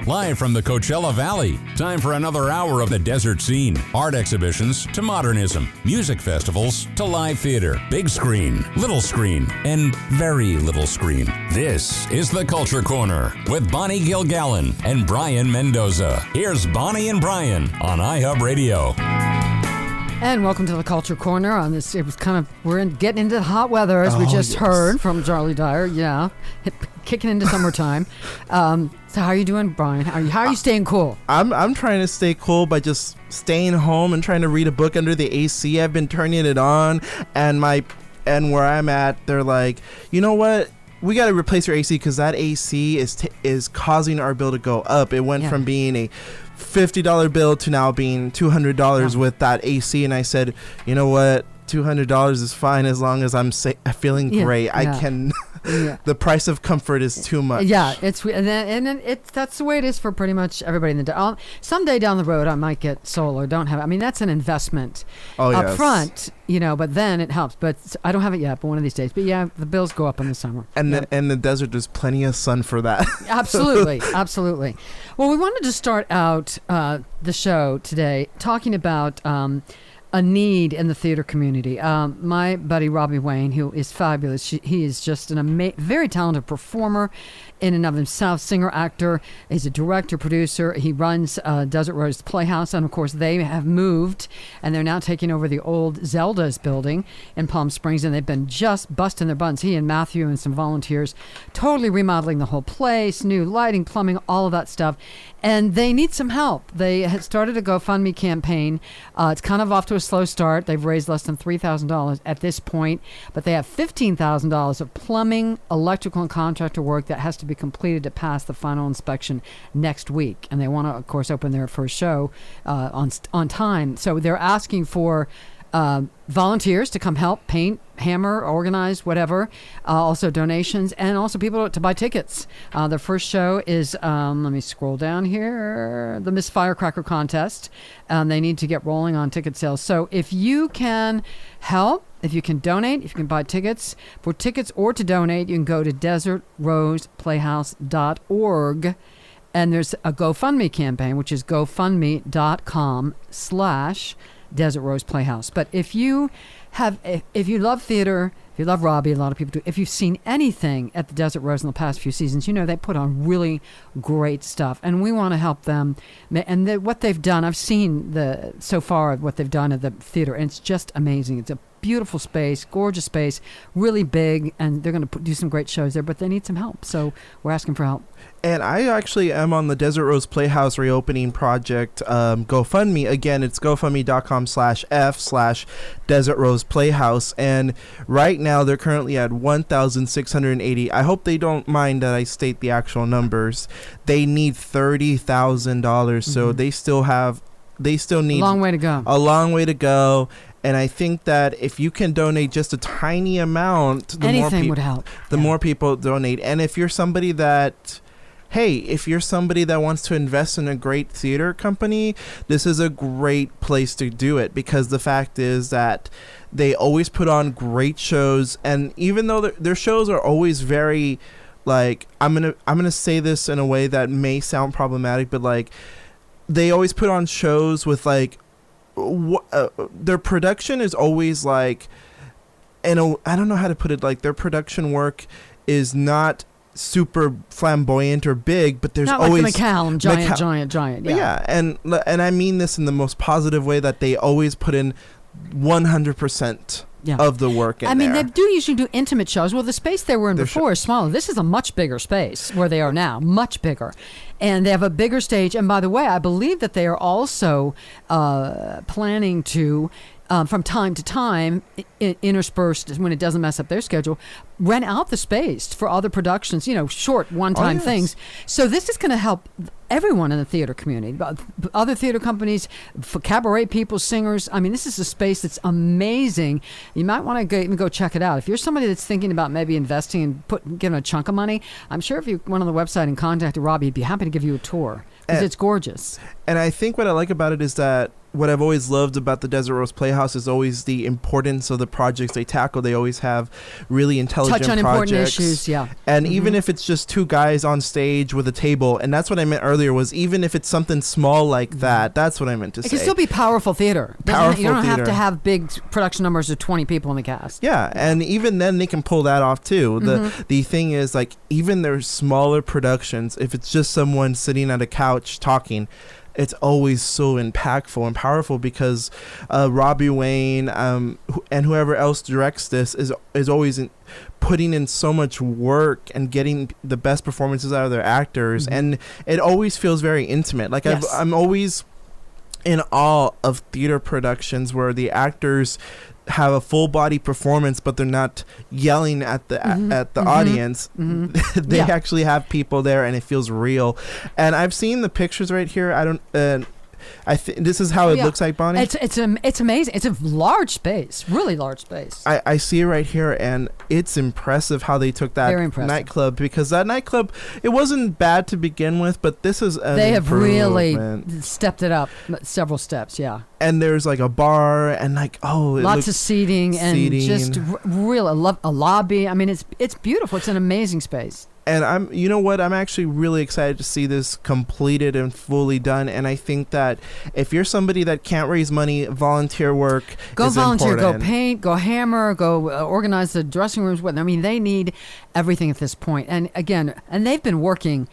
live from the Coachella Valley. Time for another hour of the desert scene. Art exhibitions to modernism, music festivals to live theater, big screen, little screen, and very little screen. This is the Culture Corner with Bonnie Gilgallon and Brayan Mendoza. Here's Bonnie and Brayan on iHub Radio. And welcome to the Culture Corner. On this, it was kind of getting into the hot weather as we just heard from Charlie Dyer. Yeah, kicking into summertime. So how are you doing, Brian? How are you staying cool? I'm trying to stay cool by just staying home and trying to read a book under the AC. I've been turning it on, and where I'm at, they're like, you know what? We got to replace your AC because that AC is causing our bill to go up. It went from being a $50 bill to now being $200 with that AC, and I said, you know what, $200 is fine as long as I'm feeling great. I can. The price of comfort is too much. Yeah, that's the way it is for pretty much everybody in the someday down the road I might get solar. Don't have it. I mean, that's an investment up front, but then it helps. But I don't have it yet, but one of these days. But yeah, the bills go up in the summer. And the desert, there's plenty of sun for that. Absolutely. Well, we wanted to start out the show today talking about a need in the theater community. My buddy Robbie Wayne, who is fabulous, he is just an very talented performer in and of himself, singer, actor. He's a director, producer. He runs Desert Rose Playhouse, and of course they have moved, and they're now taking over the old Zelda's building in Palm Springs, and they've been just busting their buns. He and Matthew and some volunteers totally remodeling the whole place, new lighting, plumbing, all of that stuff, and they need some help. They had started a GoFundMe campaign. It's kind of off to a slow start. They've raised less than $3,000 at this point, but they have $15,000 of plumbing, electrical, and contractor work that has to be completed to pass the final inspection next week. And they want to, of course, open their first show on time. So they're asking for volunteers to come help paint, hammer, organize, whatever. Also donations, and also people to buy tickets. Their first show is, let me scroll down here, the Miss Firecracker Contest. They need to get rolling on ticket sales. So if you can help, if you can donate, if you can buy tickets, for tickets or to donate, you can go to desertroseplayhouse.org. And there's a GoFundMe campaign, which is gofundme.com/Desert Rose Playhouse. But if you love theater, if you love Robbie, a lot of people do, if you've seen anything at the Desert Rose in the past few seasons, they put on really great stuff, and we want to help them. And what they've done, I've seen so far what they've done at the theater, and it's just amazing. It's a beautiful space, gorgeous space, really big, and they're going to do some great shows there, but they need some help, so we're asking for help. And I actually am on the Desert Rose Playhouse reopening project GoFundMe. Again, it's gofundme.com/f/Desert Rose Playhouse. And right now they're currently at 1,680. I hope they don't mind that I state the actual numbers. They need $30,000. So they still need a long way to go. And I think that if you can donate just a tiny amount, anything would help. The more people donate. And if you're somebody that wants to invest in a great theater company, this is a great place to do it, because the fact is that they always put on great shows. And even though their shows are always very, like, I'm gonna say this in a way that may sound problematic, but like, they always put on shows with like, their production is always like, I don't know how to put it, like, their production work is not super flamboyant or big, but there's not always like the McCallum, giant. Yeah, and I mean this in the most positive way, that they always put in 100% of the work in there. They do usually do intimate shows. Well, the space they were in before is smaller. This is a much bigger space where they are now, much bigger. And they have a bigger stage. And by the way, I believe that they are also planning to, from time to time, interspersed when it doesn't mess up their schedule, rent out the space for other productions, short one-time things. So this is going to help everyone in the theater community, other theater companies, for cabaret people, singers. I mean, this is a space that's amazing. You might want to even go check it out. If you're somebody that's thinking about maybe investing and giving a chunk of money, I'm sure if you went on the website and contacted Robbie, he'd be happy to give you a tour, because it's gorgeous. And I think what I like about it is that what I've always loved about the Desert Rose Playhouse is always the importance of the projects they tackle. They always have really intelligent touch on projects. important issues, yeah. And even if it's just two guys on stage with a table, and that's what I meant earlier, was even if it's something small like that, that's what I meant to say. It can still be powerful theater. Powerful you don't have theater. to have big production numbers of 20 people in the cast. Yeah, and even then they can pull that off too. The thing is, like, even their smaller productions, if it's just someone sitting at a couch talking, it's always so impactful and powerful because Robbie Wayne and whoever else directs this is always putting in so much work and getting the best performances out of their actors, and it always feels very intimate. Like, yes. I'm always in awe of theater productions where the actors have a full body performance, but they're not yelling at the audience. They actually have people there, and it feels real. And I've seen the pictures right here. I think this is how it looks like, Bonnie. It's amazing. It's a large space, really large space. I see it right here, and it's impressive how they took that nightclub, because that nightclub, it wasn't bad to begin with, but this is an they have really improvement. stepped it up several steps. Yeah. And there's like a bar and like lots of seating and just real a lobby. I mean, it's beautiful. It's an amazing space. And I'm actually really excited to see this completed and fully done. And I think that if you're somebody that can't raise money, volunteer work go is volunteer, important. go paint, go hammer, go organize the dressing rooms. I mean, they need everything at this point. And again, they've been working,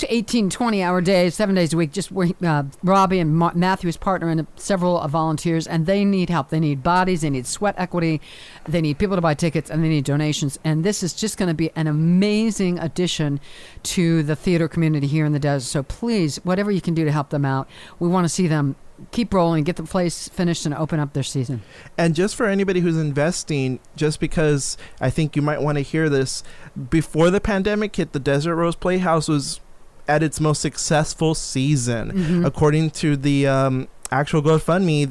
18, 20-hour days, 7 days a week, just Robbie and Matthew, his partner, and several volunteers, and they need help. They need bodies, they need sweat equity, they need people to buy tickets, and they need donations. And this is just going to be an amazing addition to the theater community here in the desert. So please, whatever you can do to help them out, we want to see them keep rolling, get the place finished, and open up their season. And just for anybody who's investing, just because I think you might want to hear this, before the pandemic hit, the Desert Rose Playhouse was at its most successful season. According to the actual GoFundMe,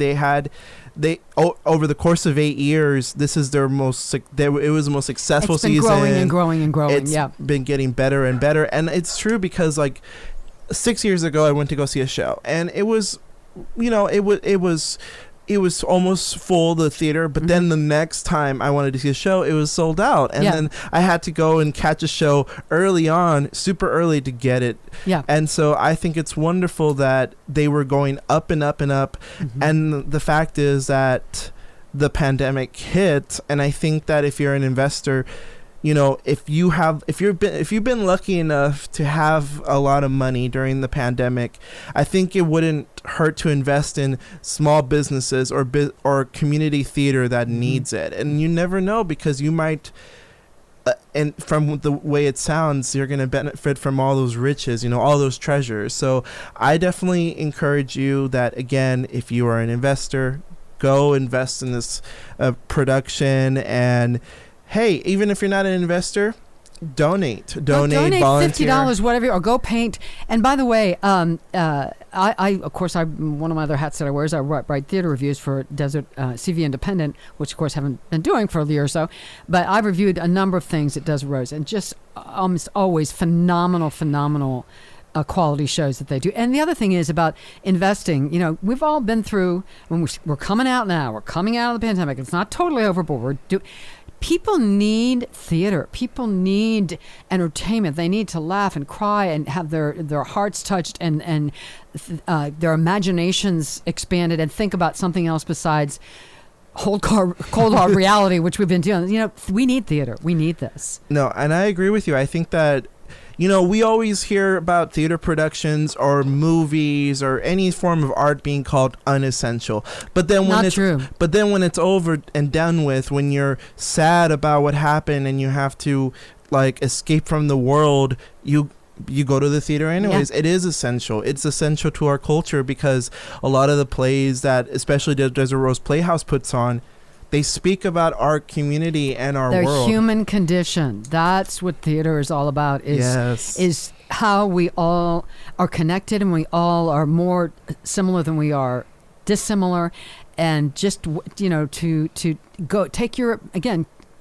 over the course of 8 years, this is their most it was the most successful season. It's been growing and growing. It's been getting better and better, and it's true because like 6 years ago I went to go see a show, and it was almost full, the theater, but then the next time I wanted to see a show, it was sold out. And then I had to go and catch a show early on, super early, to get it. Yeah. And so I think it's wonderful that they were going up and up and up. And the fact is that the pandemic hit, and I think that if you're an investor, if you've been lucky enough to have a lot of money during the pandemic, I think it wouldn't hurt to invest in small businesses or community theater that needs it. And you never know, because you might, and from the way it sounds, you're going to benefit from all those riches, all those treasures. So I definitely encourage you that, again, if you are an investor, go invest in this production. And hey, even if you're not an investor, donate, volunteer. $50, whatever, or go paint. And by the way, of course, one of my other hats that I wear is I write theater reviews for Desert CV Independent, which of course I haven't been doing for a year or so. But I've reviewed a number of things at Desert Rose, and just almost always phenomenal quality shows that they do. And the other thing is about investing. We've all been through, when we're coming out now. We're coming out of the pandemic. It's not totally over, but people need theater. People need entertainment. They need to laugh and cry and have their hearts touched and their imaginations expanded and think about something else besides cold hard reality, which we've been doing. We need theater. We need this. No, and I agree with you. I think that we always hear about theater productions or movies or any form of art being called unessential. But then when it's over and done with, when you're sad about what happened and you have to escape from the world, you go to the theater anyways. It is essential. It's essential to our culture, because a lot of the plays that especially the Desert Rose Playhouse puts on, they speak about our community and our world. Their human condition. That's what theater is all about. Is how we all are connected, and we all are more similar than we are dissimilar. And just to go take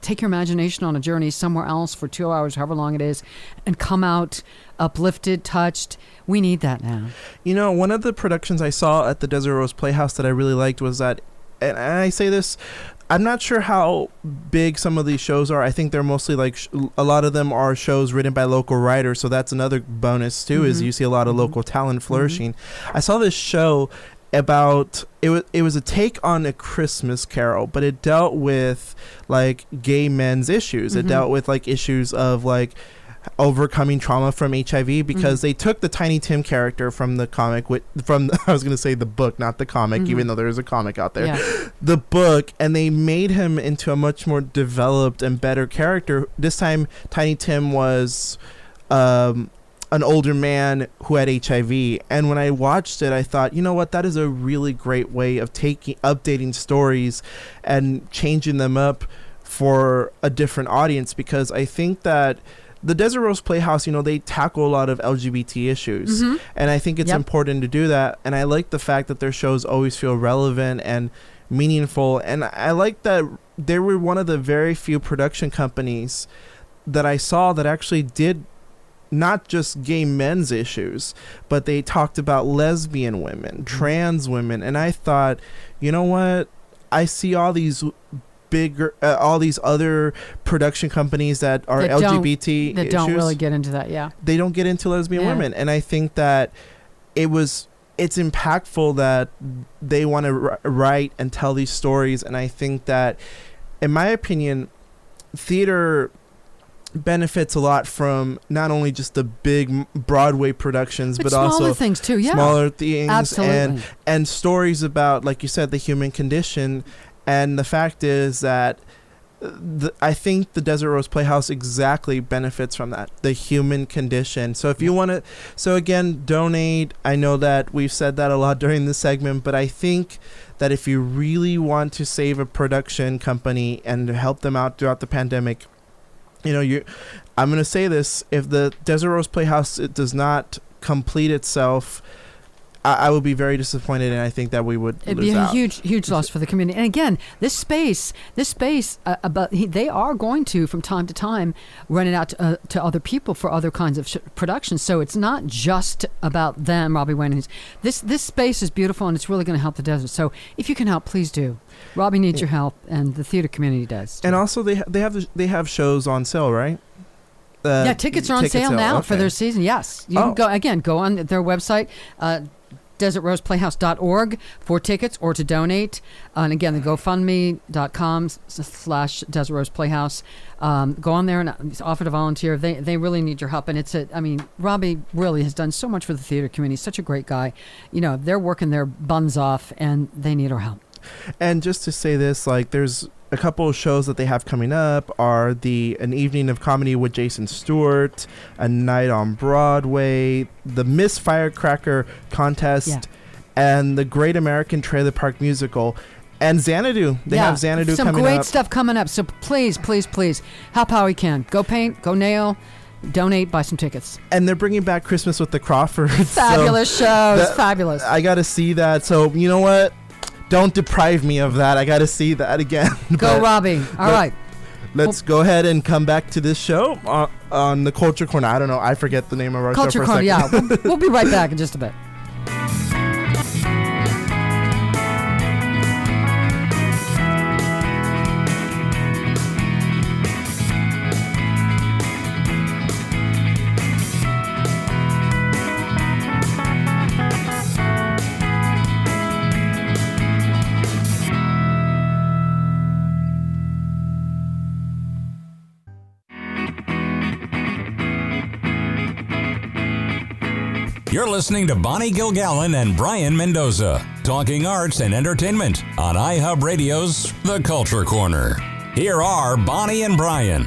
take your imagination on a journey somewhere else for 2 hours, however long it is, and come out uplifted, touched. We need that now. You know, one of the productions I saw at the Desert Rose Playhouse that I really liked was that, and I say this, I'm not sure how big some of these shows are. I think they're mostly like a lot of them are shows written by local writers. So that's another bonus too, is you see a lot of local talent flourishing. I saw this show about it was a take on A Christmas Carol, but it dealt with like gay men's issues. It dealt with like issues of like overcoming trauma from HIV, because they took the Tiny Tim character from the comic I was going to say the book, not the comic, even though there is a comic out there, the book, and they made him into a much more developed and better character. This time Tiny Tim was an older man who had HIV, and when I watched it I thought, you know what, that is a really great way of updating stories and changing them up for a different audience, because I think that the Desert Rose Playhouse, you know, they tackle a lot of LGBT issues, and I think it's important to do that. And I like the fact that their shows always feel relevant and meaningful. And I like that they were one of the very few production companies that I saw that actually did not just gay men's issues, but they talked about lesbian women, trans women. And I thought, you know what? I see all these all these other production companies that are LGBT that issues, don't really get into that. They don't get into lesbian women, and I think that it's impactful that they want to write and tell these stories. And I think that, in my opinion, theater benefits a lot from not only just the big Broadway productions, but also smaller things too. Smaller things, absolutely, and stories about, like you said, the human condition. And the fact is that I think the Desert Rose Playhouse exactly benefits from that, the human condition. So if you want to, so again, donate. I know that we've said that a lot during this segment, but I think that if you really want to save a production company and help them out throughout the pandemic, you know, I'm going to say this, if the Desert Rose Playhouse does not complete itself, I would be very disappointed, and I think that we would It'd lose be a out. huge loss for the community. And again, this space, they are going to, from time to time, rent it out to other people for other kinds of productions. So it's not just about them, Robbie Wayne. This space is beautiful, and it's really going to help the desert. So if you can help, please do. Robbie needs your help, and the theater community does too. And also, they have shows on sale, right? Tickets are on sale now for their season. Yes, you can go on their website. DesertRosePlayhouse.org for tickets or to donate. And again, the GoFundMe.com/Desert Rose Playhouse. Go on there and offer to volunteer. They really need your help. And Robbie really has done so much for the theater community. He's such a great guy. You know, they're working their buns off and they need our help. And just to say this, like, there's a couple of shows that they have coming up are an evening of comedy with Jason Stewart, a night on Broadway, the Miss Firecracker contest, and the Great American Trailer Park Musical, and Xanadu. They have Xanadu coming up. Some great stuff coming up. So please, please, please help how we can. Go paint, go nail, donate, buy some tickets. And they're bringing back Christmas with the Crawfords. Fabulous shows. Fabulous. I got to see that. So you know what? Don't deprive me of that. I got to see that again. Go, Robbie. All right. Let's go ahead and come back to this show on the Culture Corner. I don't know. I forget the name of our show for a second. Culture Corner, We'll be right back in just a bit. You're listening to Bonnie Gilgallon and Brayan Mendoza, talking arts and entertainment on iHub Radio's The Culture Corner. Here are Bonnie and Brayan.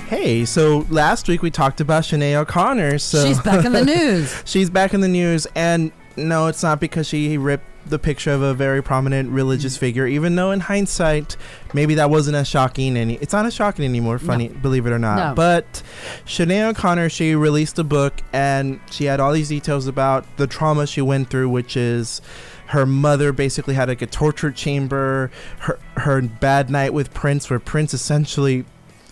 Hey, so last week we talked about Sinead O'Connor. So she's back in the news. She's back in the news, and no, it's not because she ripped the picture of a very prominent religious figure, even though in hindsight maybe that wasn't as shocking. It's not as shocking anymore, funny, believe it or not. No. But Sinead O'Connor, she released a book, and she had all these details about the trauma she went through, which is her mother basically had like a torture chamber. Her bad night with Prince, where Prince essentially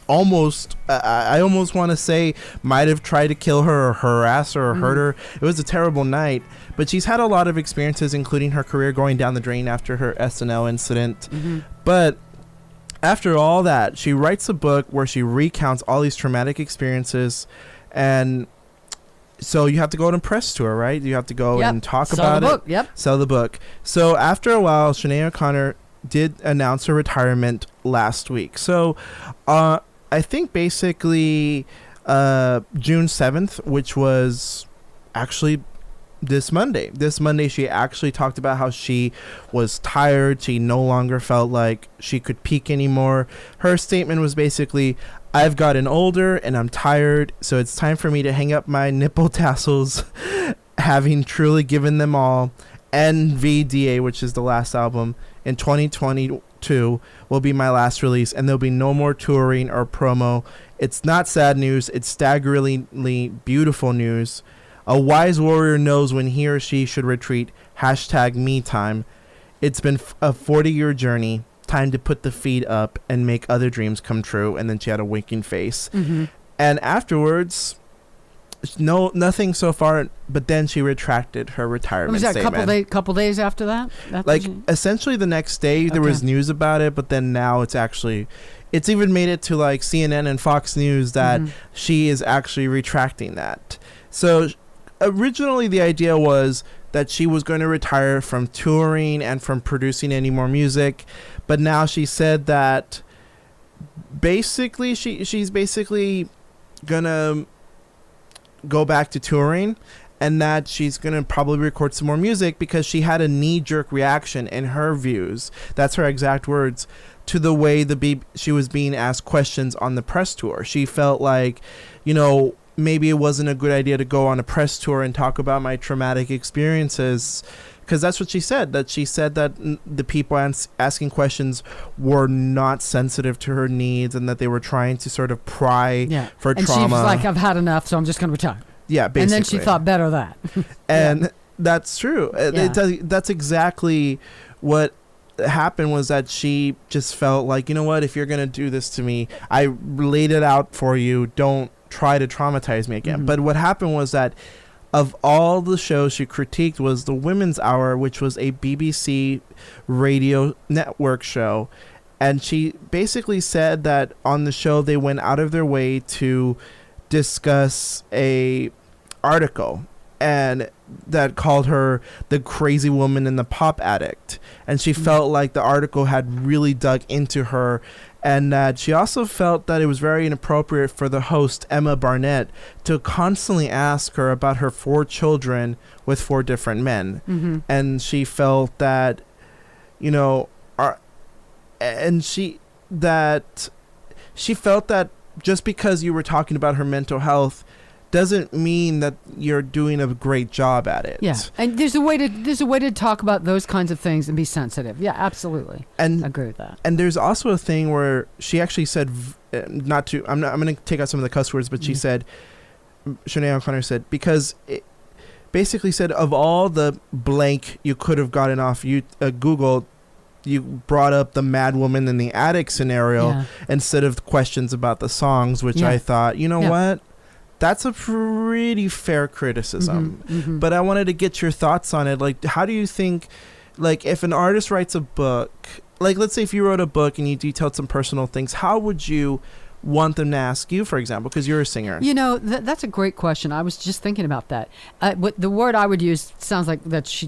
almost I almost want to say might have tried to kill her or harass her or hurt her. It was a terrible night. But she's had a lot of experiences, including her career going down the drain after her SNL incident. But after all that, she writes a book where she recounts all these traumatic experiences. And so you have to go on a press tour, right? You have to go and talk about it. Sell the book. So after a while, Sinead O'Connor did announce her retirement last week. So I think basically June 7th, which was actually this Monday, she actually talked about how she was tired. She no longer felt like she could peak anymore. Her statement was basically, I've gotten older and I'm tired, so it's time for me to hang up my nipple tassels, having truly given them all. NVDA, which is the last album, in 2022 will be my last release, and there'll be no more touring or promo. It's not sad news, it's staggeringly beautiful news. A wise warrior knows when he or she should retreat. #me time. It's been a 40-year journey. Time to put the feet up and make other dreams come true. And then she had a winking face. And afterwards, nothing so far. But then she retracted her retirement statement. Was that a couple days after that? Essentially the next day there was news about it. But then now it's even made it to like CNN and Fox News that she is actually retracting that. So originally the idea was that she was going to retire from touring and from producing any more music, but now she said that basically she's basically gonna go back to touring, and that she's gonna probably record some more music because she had a knee-jerk reaction, in her views, that's her exact words, to the way she was being asked questions on the press tour. She felt like, maybe it wasn't a good idea to go on a press tour and talk about my traumatic experiences, because that's what she said. That she said that the people asking questions were not sensitive to her needs, and that they were trying to sort of pry for and trauma. And she was like, I've had enough, so I'm just going to retire. Yeah, basically. And then she thought better of that. And that's true. That's exactly what happened, was that she just felt like, you know what, if you're going to do this to me, I laid it out for you. Don't try to traumatize me again. But what happened was that of all the shows she critiqued was the Women's Hour, which was a BBC radio network show. And she basically said that on the show they went out of their way to discuss a article and that called her the crazy woman and the pop addict. And she felt like the article had really dug into her, and that she also felt that it was very inappropriate for the host, Emma Barnett, to constantly ask her about her 4 children with 4 different men. And she felt that, she felt that just because you were talking about her mental health doesn't mean that you're doing a great job at it. Yeah, and there's a way to talk about those kinds of things and be sensitive. Yeah, absolutely. And I agree with that. And there's also a thing where she actually said, I'm going to take out some of the cuss words, but she said, Sinead O'Connor said, because it basically said, of all the blank you could have gotten off Google, you brought up the mad woman in the attic scenario instead of questions about the songs, which I thought, what? That's a pretty fair criticism. But I wanted to get your thoughts on it. Like, how do you think, like, if an artist writes a book, like, let's say if you wrote a book and you detailed some personal things, how would you want them to ask you, for example, because you're a singer? That's a great question. I was just thinking about that. What the word I would use sounds like that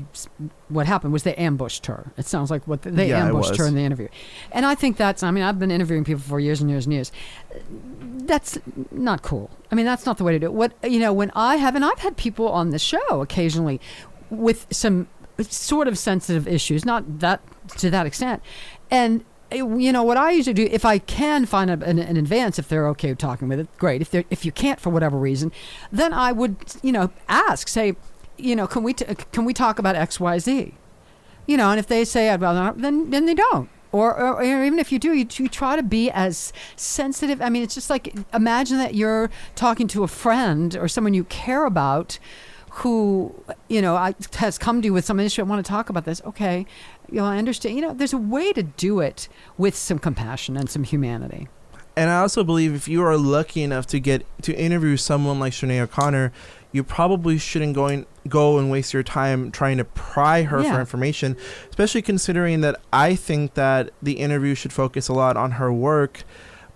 what happened was they ambushed her. It sounds like they ambushed her in the interview. And I think I've been interviewing people for years and years and years. That's not cool. That's not the way to do it. I've had people on the show occasionally with some sort of sensitive issues, not that to that extent. And what I usually do, if I can find an advance, if they're okay with talking with it, great. If you can't for whatever reason, then I would, ask, say, can we talk about X, Y, Z? And if they say I'd rather not, then they don't. Or even if you do, you try to be as sensitive. It's just like, imagine that you're talking to a friend or someone you care about who, has come to you with some issue, I want to talk about this. Okay, I understand. There's a way to do it with some compassion and some humanity. And I also believe if you are lucky enough to get to interview someone like Sinead O'Connor, you probably shouldn't go and waste your time trying to pry her for information, especially considering that I think that the interview should focus a lot on her work,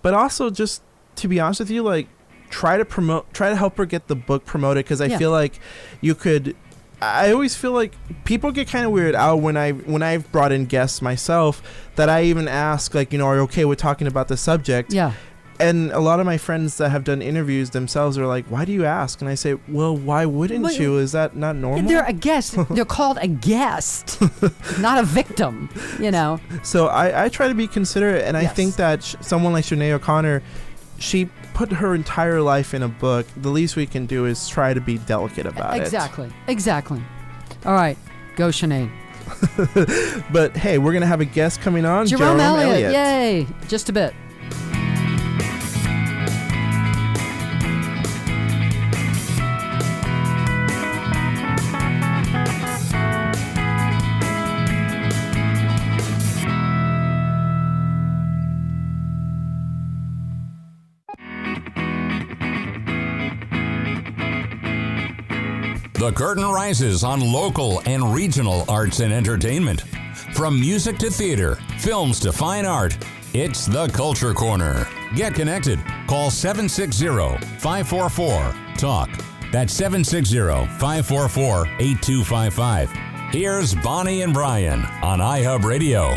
but also just to be honest with you, like try to help her get the book promoted, because I feel like you could. I always feel like people get kind of weirded out when I've brought in guests myself, that I even ask, like, are you okay with talking about the subject? Yeah. And a lot of my friends that have done interviews themselves are like, why do you ask? And I say, well, why wouldn't you? Is that not normal? They're a guest. They're called a guest, not a victim, So I try to be considerate, and I think that someone like Sinead O'Connor, she put her entire life in a book. The least we can do is try to be delicate about it. Exactly. All right, go Sinead. But hey, we're going to have a guest coming on, Jerome Elliot. Yay, just a bit. The curtain rises on local and regional arts and entertainment. From music to theater, films to fine art, it's the Culture Corner. Get connected. Call 760-544-TALK. That's 760-544-8255. Here's Bonnie and Brian on iHub Radio.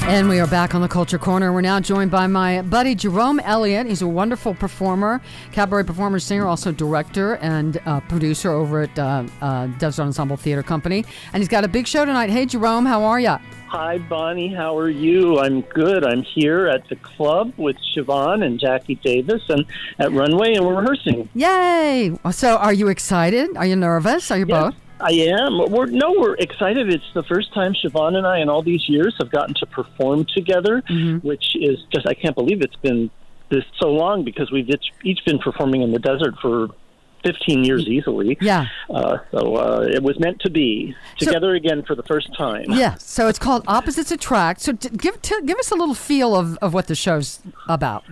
And we are back on the Culture Corner. We're now joined by my buddy Jerome Elliot. He's a wonderful performer, cabaret performer, singer, also director and producer over at Desert Ensemble Theater Company. And he's got a big show tonight. Hey, Jerome, how are you? Hi, Bonnie. How are you? I'm good. I'm here at the club with Siobhan and Jackie Davis and at Runway, and we're rehearsing. Yay! So are you excited? Are you nervous? Are you both? I am. We're excited. It's the first time Siobhan and I in all these years have gotten to perform together, which is just, I can't believe it's been this so long, because we've each been performing in the desert for 15 years easily. Yeah. So it was meant to be together again for the first time. Yeah. So it's called Opposites Attract. So give us a little feel of what the show's about.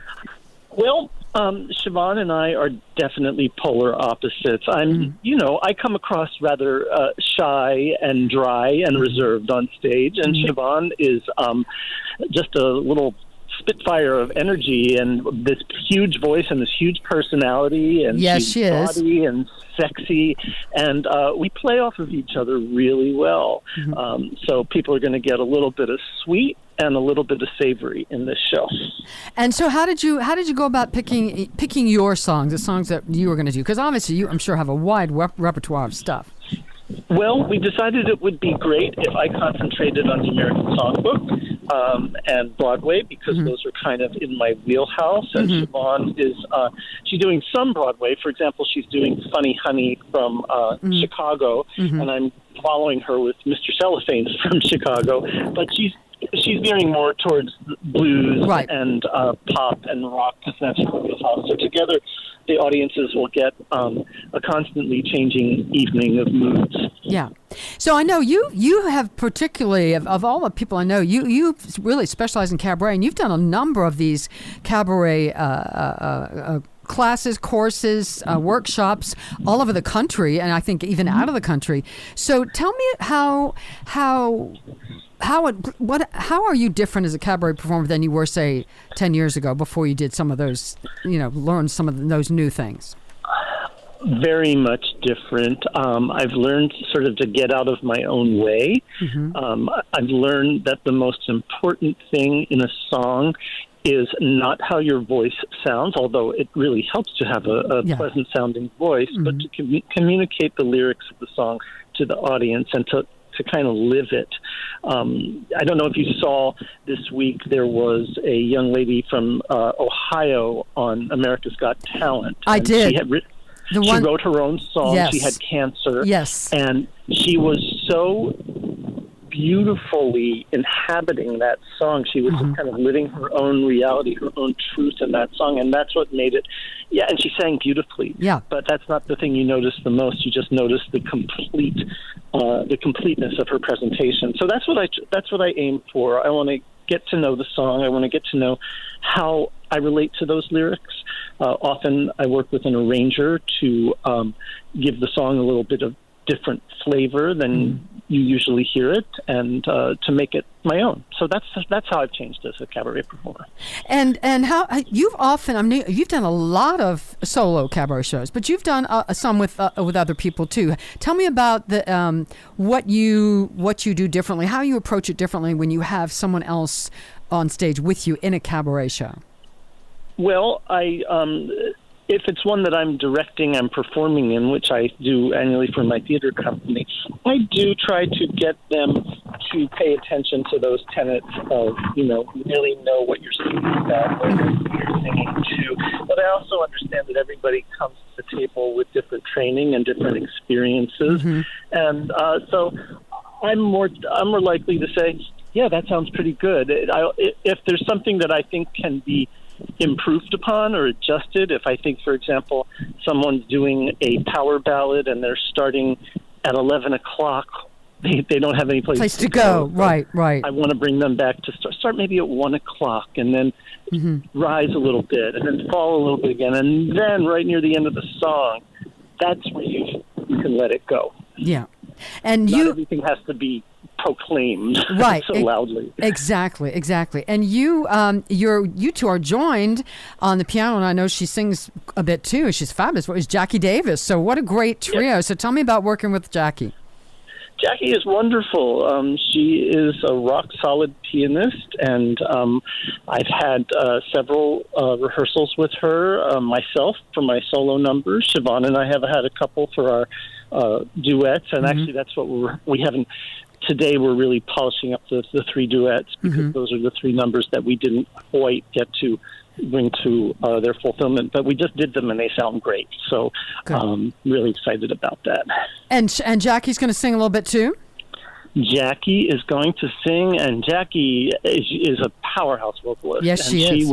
Well, Siobhan and I are definitely polar opposites. I come across rather shy and dry and reserved on stage, and Siobhan is just a little spitfire of energy and this huge voice and this huge personality, and she is body and sexy, and we play off of each other really well. So people are going to get a little bit of sweet and a little bit of savory in this show. And so how did you go about picking your songs, the songs that you were going to do? Because obviously you, I'm sure, have a wide repertoire of stuff. Well, we decided it would be great if I concentrated on the American Songbook and Broadway, because those are kind of in my wheelhouse. And Siobhan is she's doing some Broadway. For example, she's doing Funny Honey from Chicago, and I'm following her with Mr. Cellophane from Chicago. But she's veering more towards blues and pop and rock, because that's her wheelhouse. So together, the audiences will get a constantly changing evening of moods. Yeah. So I know you have particularly, of all the people I know, you really specialize in cabaret, and you've done a number of these cabaret classes, courses, workshops all over the country, and I think even out of the country. So tell me how are you different as a cabaret performer than you were, say, 10 years ago, before you did some of those, learned some of those new things? Very much different. I've learned sort of to get out of my own way. I've learned that the most important thing in a song is not how your voice sounds, although it really helps to have a pleasant-sounding voice, but to communicate the lyrics of the song to the audience and to kind of live it. I don't know if you saw this week, there was a young lady from Ohio on America's Got Talent. I did. She wrote her own song. Yes. She had cancer. Yes. And she was so beautifully inhabiting that song. She was just kind of living her own reality, her own truth in that song, and that's what made it. Yeah, and she sang beautifully. Yeah. But that's not the thing you notice the most. You just notice the completeness of her presentation. So that's what I aim for. I want to get to know the song. I want to get to know how I relate to those lyrics. Often I work with an arranger to give the song a little bit of different flavor than you usually hear it, and to make it my own. So that's how I've changed as a cabaret performer. And how you've done a lot of solo cabaret shows, but you've done some with other people too. Tell me about the what you do differently, how you approach it differently when you have someone else on stage with you in a cabaret show. Well, if it's one that I'm directing and performing in, which I do annually for my theater company, I do try to get them to pay attention to those tenets of, really know what you're singing about, what you're singing to. But I also understand that everybody comes to the table with different training and different experiences. And so I'm more likely to say, yeah, that sounds pretty good. If there's something that I think can be improved upon or adjusted, if I think, for example, someone's doing a power ballad and they're starting at 11 o'clock, they don't have any place to go. Right. I want to bring them back to start maybe at 1 o'clock and then rise a little bit and then fall a little bit again. And then right near the end of the song, that's where you can let it go. Yeah. And Not everything has to be proclaimed right so loudly. Exactly. And you two are joined on the piano, and I know she sings a bit too. She's fabulous. It's Jackie Davis. So what a great trio. Yep. So tell me about working with Jackie. Jackie is wonderful. She is a rock-solid pianist, and I've had several rehearsals with her myself for my solo numbers. Siobhan and I have had a couple for our duets, and actually that's what we haven't. Today we're really polishing up the three duets because those are the three numbers that we didn't quite get to bring to their fulfillment, but we just did them and they sound great. So really excited about that. And Jackie's going to sing a little bit too? Jackie is going to sing, and Jackie is a powerhouse vocalist. Yes, she is.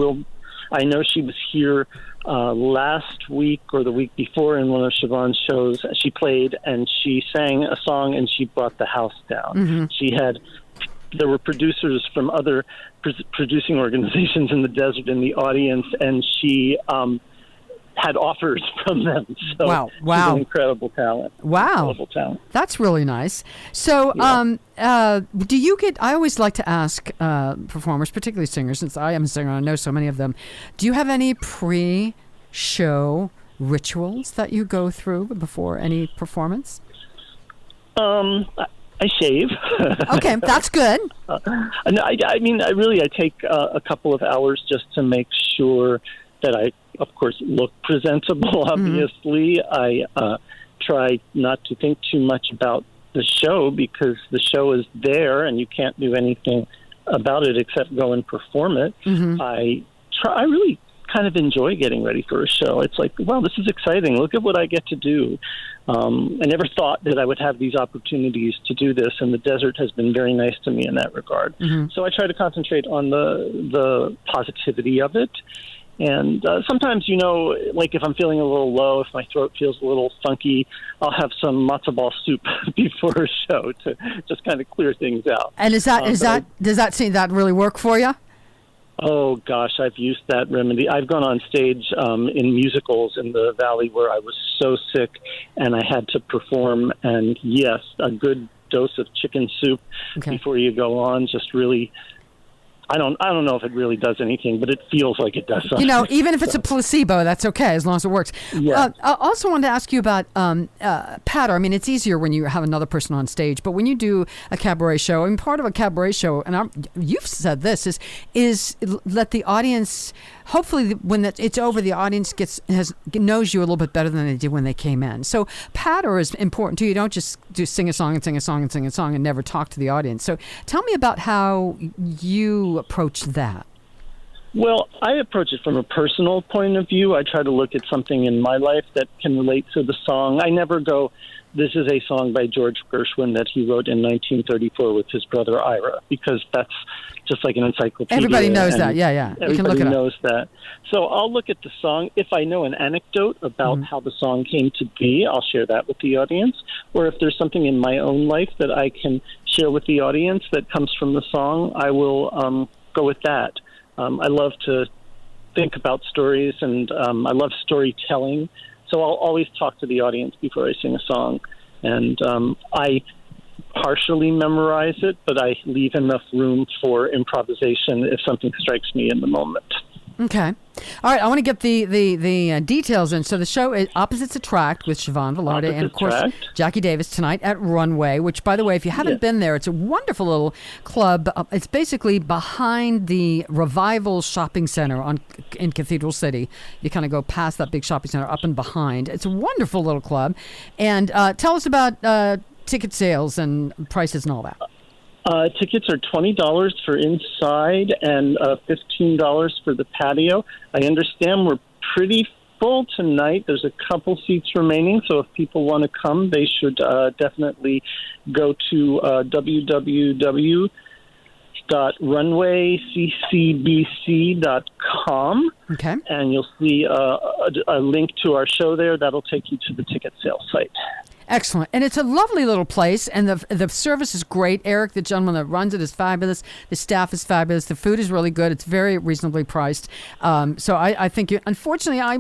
I know she was here last week or the week before in one of Siobhan's shows. She played and she sang a song and she brought the house down. There were producers from other producing organizations in the desert in the audience, and she had offers from them. So wow. She's an incredible talent. Wow. Incredible talent. That's really nice. So do you get, I always like to ask performers, particularly singers, since I am a singer, I know so many of them, do you have any pre-show rituals that you go through before any performance? I shave. Okay, that's good. I take a couple of hours just to make sure that I, of course, look presentable, obviously. I try not to think too much about the show because the show is there and you can't do anything about it except go and perform it. I really kind of enjoy getting ready for a show. It's like, wow, this is exciting. Look at what I get to do. I never thought that I would have these opportunities to do this, and the desert has been very nice to me in that regard. So I try to concentrate on the positivity of it. And sometimes, like if I'm feeling a little low, if my throat feels a little funky, I'll have some matzo ball soup before a show to just kind of clear things out. And does that really work for you? Oh, gosh, I've used that remedy. I've gone on stage in musicals in the Valley where I was so sick and I had to perform. And, yes, a good dose of chicken soup before you go on just really... I don't know if it really does anything, but it feels like it does something. Even if it's a placebo, that's okay as long as it works. Yeah. I also wanted to ask you about patter. I mean, it's easier when you have another person on stage, but when you do a cabaret show, and part of a cabaret show, and you've said this, is let the audience, hopefully when it's over, the audience knows you a little bit better than they did when they came in. So patter is important too. You don't just sing a song and sing a song and sing a song and never talk to the audience. So tell me about how you approach that. Well, I approach it from a personal point of view. I try to look at something in my life that can relate to the song. I never go, this is a song by George Gershwin that he wrote in 1934 with his brother Ira, because that's just like an encyclopedia. Everybody knows that. Yeah, yeah. Everybody knows that. So I'll look at the song. If I know an anecdote about how the song came to be, I'll share that with the audience. Or if there's something in my own life that I can share with the audience that comes from the song, I will go with that. I love to think about stories, and I love storytelling. So I'll always talk to the audience before I sing a song. And I partially memorize it, but I leave enough room for improvisation if something strikes me in the moment. Okay. All right, I want to get the details in. So the show is Opposites Attract with Siobhan Velarde and, of course, Jackie Davis tonight at Runway, which, by the way, if you haven't been there, it's a wonderful little club. It's basically behind the Revival Shopping Center in Cathedral City. You kind of go past that big shopping center up and behind. It's a wonderful little club. And tell us about ticket sales and prices and all that. Tickets are $20 for inside and $15 for the patio. I understand we're pretty full tonight. There's a couple seats remaining, so if people want to come, they should definitely go to www.runwayccbc.com. Okay. And you'll see a link to our show there. That'll take you to the ticket sales site. Excellent. And it's a lovely little place, and the service is great. Eric, the gentleman that runs it, is fabulous. The staff is fabulous. The food is really good. It's very reasonably priced. So I think unfortunately, I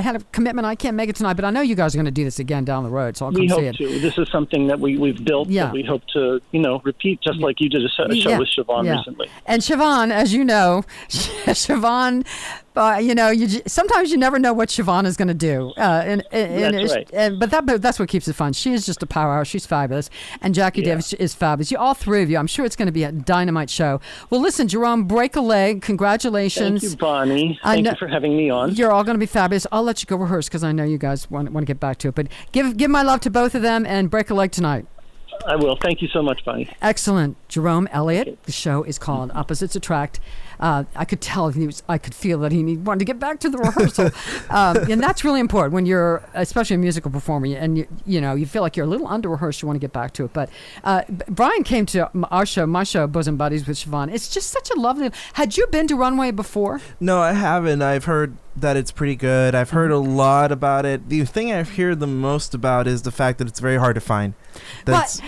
had a commitment. I can't make it tonight, but I know you guys are going to do this again down the road, so I'll come see it. We hope to. This is something that we've built that we hope to, repeat, just like you did a show with Siobhan recently. And Siobhan, as you know, Siobhan... sometimes you never know what Siobhan is going to do. That's right. But that's what keeps it fun. She is just a powerhouse. She's fabulous. And Jackie Davis is fabulous. All three of you. I'm sure it's going to be a dynamite show. Well, listen, Jerome, break a leg. Congratulations. Thank you, Bonnie. Thank you for having me on. You're all going to be fabulous. I'll let you go rehearse because I know you guys want to get back to it. But give my love to both of them and break a leg tonight. I will. Thank you so much, Bonnie. Excellent. Jerome Elliot. The show is called Opposites Attract. I could tell I could feel that he wanted to get back to the rehearsal. And that's really important when you're, especially a musical performer, and you feel like you're a little under-rehearsed, you want to get back to it. But Brian came to my show, Bosom Buddies with Siobhan. It's just such a lovely... Had you been to Runway before? No, I haven't. I've heard that it's pretty good. I've heard a lot about it. The thing I've heard the most about is the fact that it's very hard to find. But,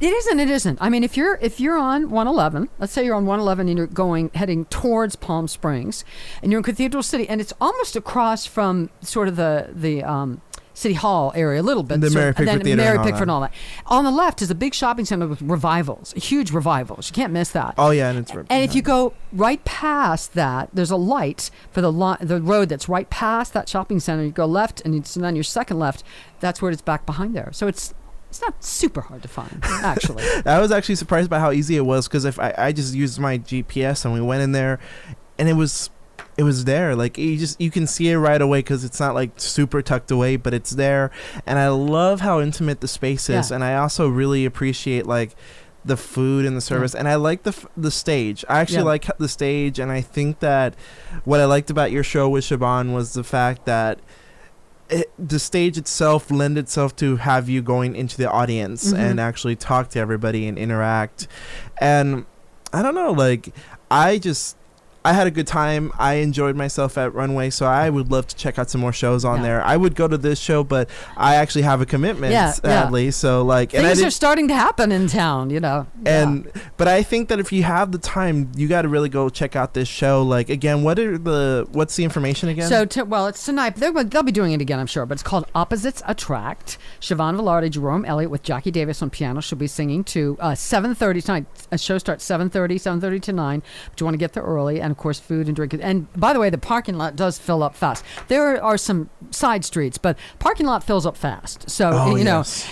it isn't. It isn't. I mean, if you're on 111, let's say you're on 111 and you're heading towards Palm Springs, and you're in Cathedral City, and it's almost across from sort of the City Hall area a little bit. The Mary Pickford Theater. Mary Pickford and all that. On the left is a big shopping center with revivals, huge revivals. You can't miss that. Oh yeah, and if you go right past that, there's a light for the road that's right past that shopping center. You go left, and then your second left, that's where it's back behind there. So it's not super hard to find, actually. I was actually surprised by how easy it was, because if I just used my GPS and we went in there, and it was there. Like you can see it right away because it's not like super tucked away, but it's there. And I love how intimate the space is, and I also really appreciate like the food and the service, and I like the stage. I actually like the stage, and I think that what I liked about your show with Siobhan was the fact that the stage itself lend itself to have you going into the audience and actually talk to everybody and interact. And I don't know, like I had a good time. I enjoyed myself at Runway, so I would love to check out some more shows on there. I would go to this show, but I actually have a commitment, sadly. So like, things are starting to happen in town, But I think that if you have the time, you got to really go check out this show. Like, again, what's the information again? So, it's tonight. They'll be doing it again, I'm sure. But it's called Opposites Attract. Siobhan Velarde, Jerome Elliot with Jackie Davis on piano. She'll be singing to 7:30 tonight. A show starts 7:30 to 9. But you want to get there early. And course, food and drink. And by the way, the parking lot does fill up fast. There are some side streets, but parking lot fills up fast. So,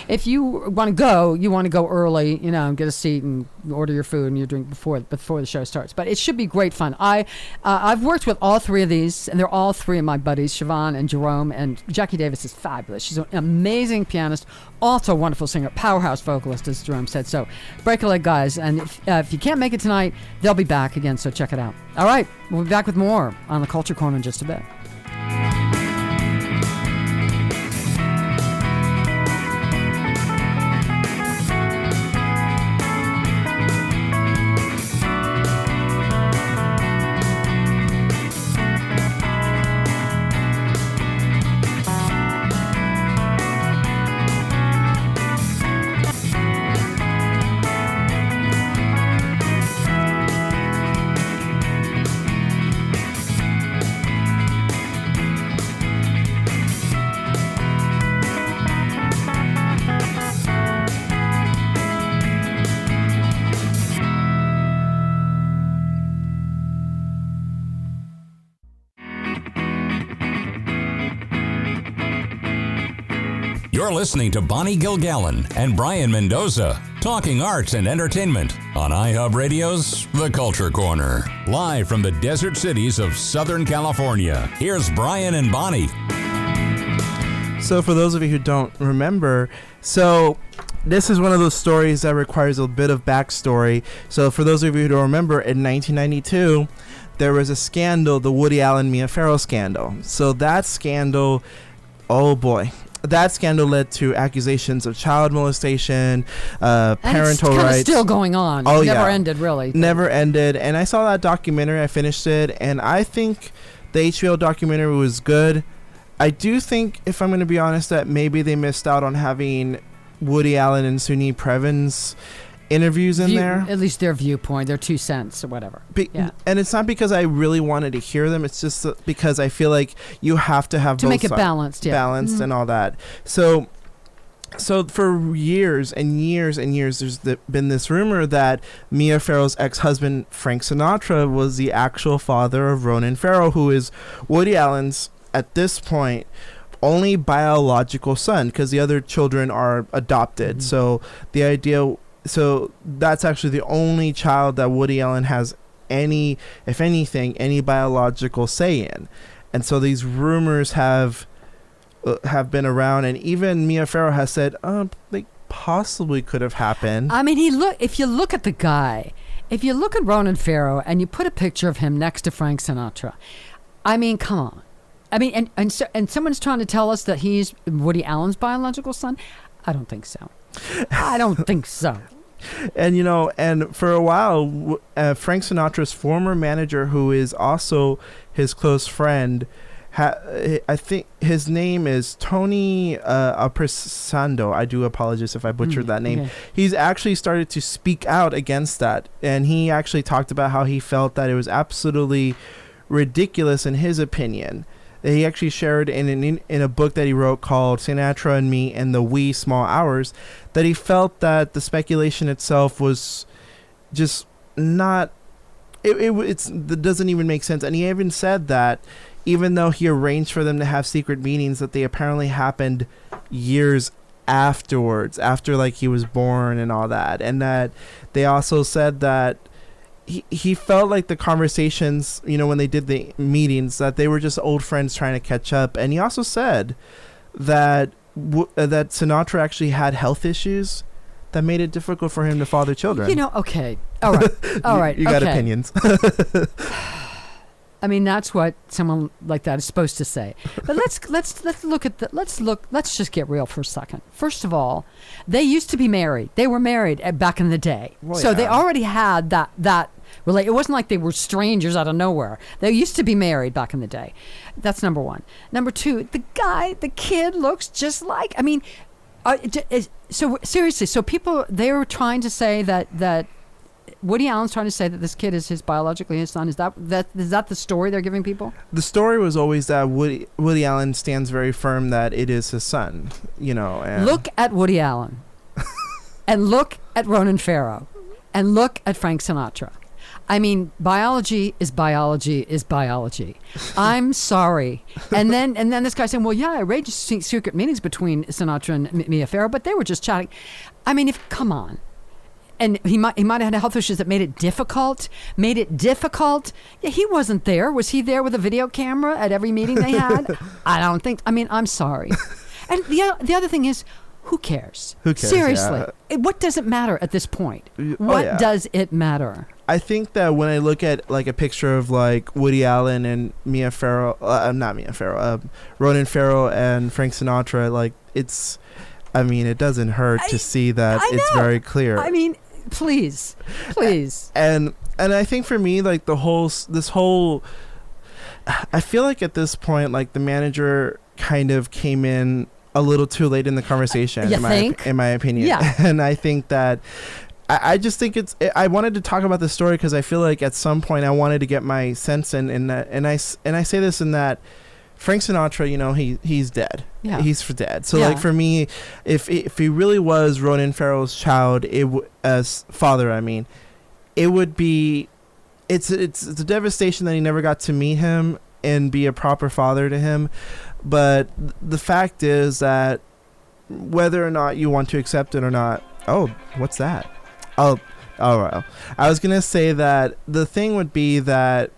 if you want to go early, and get a seat and order your food and your drink before the show starts. But it should be great fun. I've worked with all three of these, and they're all three of my buddies, Siobhan and Jerome, and Jackie Davis is fabulous. She's an amazing pianist, also a wonderful singer, powerhouse vocalist, as Jerome said. So break a leg, guys. And if you can't make it tonight, they'll be back again, so check it out. All right, we'll be back with more on the Culture Corner in just a bit. You're listening to Bonnie Gilgallon and Brayan Mendoza, talking arts and entertainment on iHub Radio's The Culture Corner. Live from the desert cities of Southern California, here's Brayan and Bonnie. So for those of you who don't remember, this is one of those stories that requires a bit of backstory. So for those of you who don't remember, in 1992, there was a scandal, the Woody Allen Mia Farrow scandal. So that scandal, oh boy. That scandal led to accusations of child molestation, parental rights. It's still going on. Oh, Never ended, really. Never ended. And I saw that documentary. I finished it. And I think the HBO documentary was good. I do think, if I'm going to be honest, that maybe they missed out on having Woody Allen and Sinead O'Connor's interviews in there. At least their viewpoint, their 2 cents or whatever. And it's not because I really wanted to hear them. It's just because I feel like you have to have to both make it balanced, balanced and all that. So for years and years and years, there's been this rumor that Mia Farrow's ex-husband Frank Sinatra was the actual father of Ronan Farrow, who is Woody Allen's, at this point, only biological son, because the other children are adopted. Mm-hmm. So that's actually the only child that Woody Allen has any biological say in. And so these rumors have been around, and even Mia Farrow has said, they possibly could have happened. I mean, if you look at the guy, if you look at Ronan Farrow and you put a picture of him next to Frank Sinatra, I mean, come on. I mean, and someone's trying to tell us that he's Woody Allen's biological son? I don't think so. I don't think so. And, and for a while, Frank Sinatra's former manager, who is also his close friend, I think his name is Tony Apresando. I do apologize if I butchered that name. Okay. He's actually started to speak out against that. And he actually talked about how he felt that it was absolutely ridiculous in his opinion. He actually shared in a book that he wrote called Sinatra and Me and the Wee Small Hours, that he felt that the speculation itself was just not, it doesn't even make sense. And he even said that even though he arranged for them to have secret meetings, that they apparently happened years afterwards, after like he was born and all that. And that they also said that he felt like the conversations, when they did the meetings, that they were just old friends trying to catch up. And he also said that that Sinatra actually had health issues that made it difficult for him to father children. Okay. All right. All right. You got opinions. I mean, that's what someone like that is supposed to say. But let's just get real for a second. First of all, they used to be married. They were married back in the day. Well, so they already had that it wasn't like they were strangers out of nowhere. They used to be married back in the day. That's number one. Number two, the kid looks just like, I mean, so seriously, so they were trying to say that Woody Allen's trying to say that this kid is biologically his son. Is that the story they're giving people? The story was always that Woody Allen stands very firm that it is his son, And look at Woody Allen and look at Ronan Farrow and look at Frank Sinatra. I mean, biology is biology is biology. I'm sorry. And then this guy saying, well, yeah, I arranged secret meetings between Sinatra and Mia Farrow, but they were just chatting. I mean, come on. And he might have had health issues that made it difficult. Yeah, he wasn't there. Was he there with a video camera at every meeting they had? I don't think. I mean, I'm sorry. And the other thing is, who cares? Who cares? Seriously. Yeah. What does it matter at this point? What does it matter? I think that when I look at like a picture of like Woody Allen and Ronan Farrow and Frank Sinatra, like it doesn't hurt to see that it's very clear. I mean, please. And I think for me, like I feel like at this point, like the manager kind of came in a little too late in the conversation. In my opinion. Yeah. And I think that I just think I wanted to talk about this story because I feel like at some point I wanted to get my sense in that, and I say this in that Frank Sinatra, he's dead. Yeah. He's dead. So like for me, if he really was Ronan Farrow's child, father, I mean, it would be, it's a devastation that he never got to meet him and be a proper father to him. But the fact is that whether or not you want to accept it or not, what's that? Oh, well. I was gonna say that the thing would be that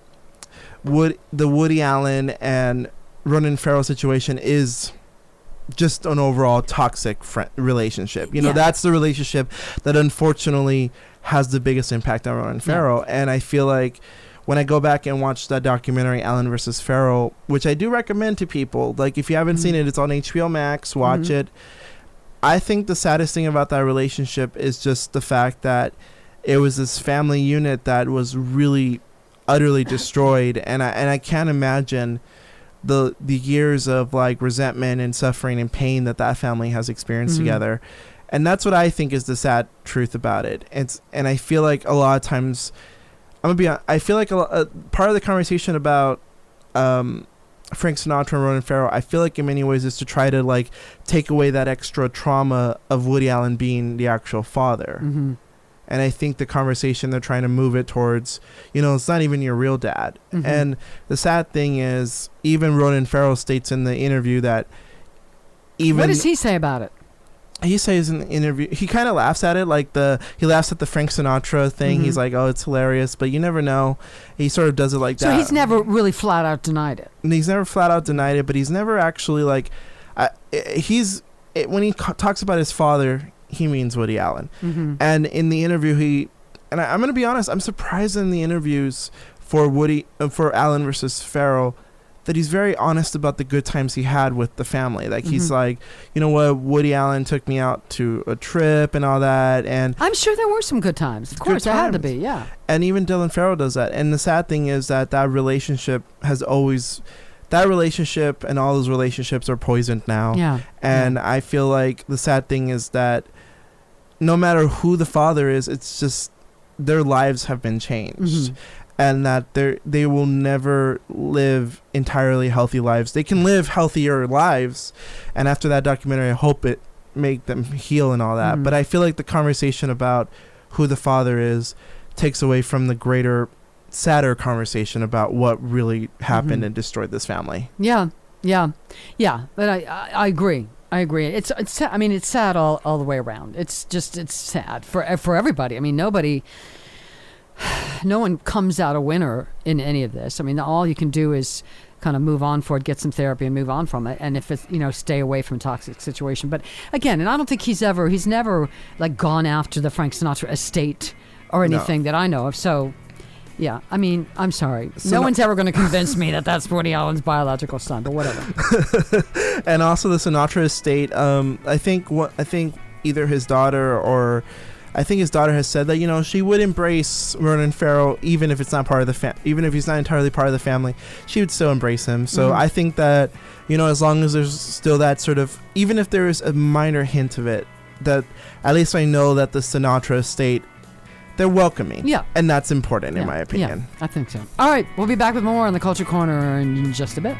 the Woody Allen and Ronan Farrow situation is just an overall toxic relationship. That's the relationship that unfortunately has the biggest impact on Ronan Farrow. And I feel like when I go back and watch that documentary, Allen versus Farrow, which I do recommend to people, like if you haven't seen it, it's on HBO Max, watch it. I think the saddest thing about that relationship is just the fact that it was this family unit that was really utterly destroyed. And I can't imagine the years of like resentment and suffering and pain that family has experienced together. And that's what I think is the sad truth about it. And I feel like a lot of times, I'm gonna be honest, I feel like part of the conversation about Frank Sinatra and Ronan Farrow, I feel like in many ways is to try to like take away that extra trauma of Woody Allen being the actual father. And I think the conversation they're trying to move it towards, it's not even your real dad. And the sad thing is, even Ronan Farrow states in the interview that what does he say about it? He says in the interview, he kind of laughs at it, he laughs at the Frank Sinatra thing. He's like, oh, it's hilarious, but you never know. He sort of does it like that. So he's never really flat out denied it. And he's never flat out denied it, but he's never actually like, when he talks about his father, he means Woody Allen. And in the interview, I'm going to be honest, I'm surprised in the interviews for Allen versus Farrow that he's very honest about the good times he had with the family. Like he's like, you know what, Woody Allen took me out to a trip and all that, and I'm sure there were some good times. Of course, there had to be, yeah. And even Dylan Farrow does that. And the sad thing is that relationship and all those relationships are poisoned now. Yeah. And I feel like the sad thing is that no matter who the father is, it's just their lives have been changed. And that they will never live entirely healthy lives. They can live healthier lives, and after that documentary, I hope it make them heal and all that. But I feel like the conversation about who the father is takes away from the greater, sadder conversation about what really happened and destroyed this family. Yeah. But I agree. It's sad. I mean, it's sad all the way around. It's sad for everybody. I mean, no one comes out a winner in any of this. I mean, all you can do is kind of move on for it, get some therapy and move on from it. And if it's, stay away from a toxic situation. But again, and I don't think he's never like gone after the Frank Sinatra estate or anything that I know of. So yeah, I mean, I'm sorry. No one's ever going to convince me that that's Woody Allen's biological son, but whatever. And also the Sinatra estate, I think either his daughter or I think his daughter has said that she would embrace Ronan Farrow even if it's not part of the even if he's not entirely part of the family, she would still embrace him. So I think that as long as there's still that sort of, even if there is a minor hint of it, that at least I know that the Sinatra estate, they're welcoming. Yeah, and that's important in my opinion. Yeah, I think so. All right, we'll be back with more on the Culture Corner in just a bit.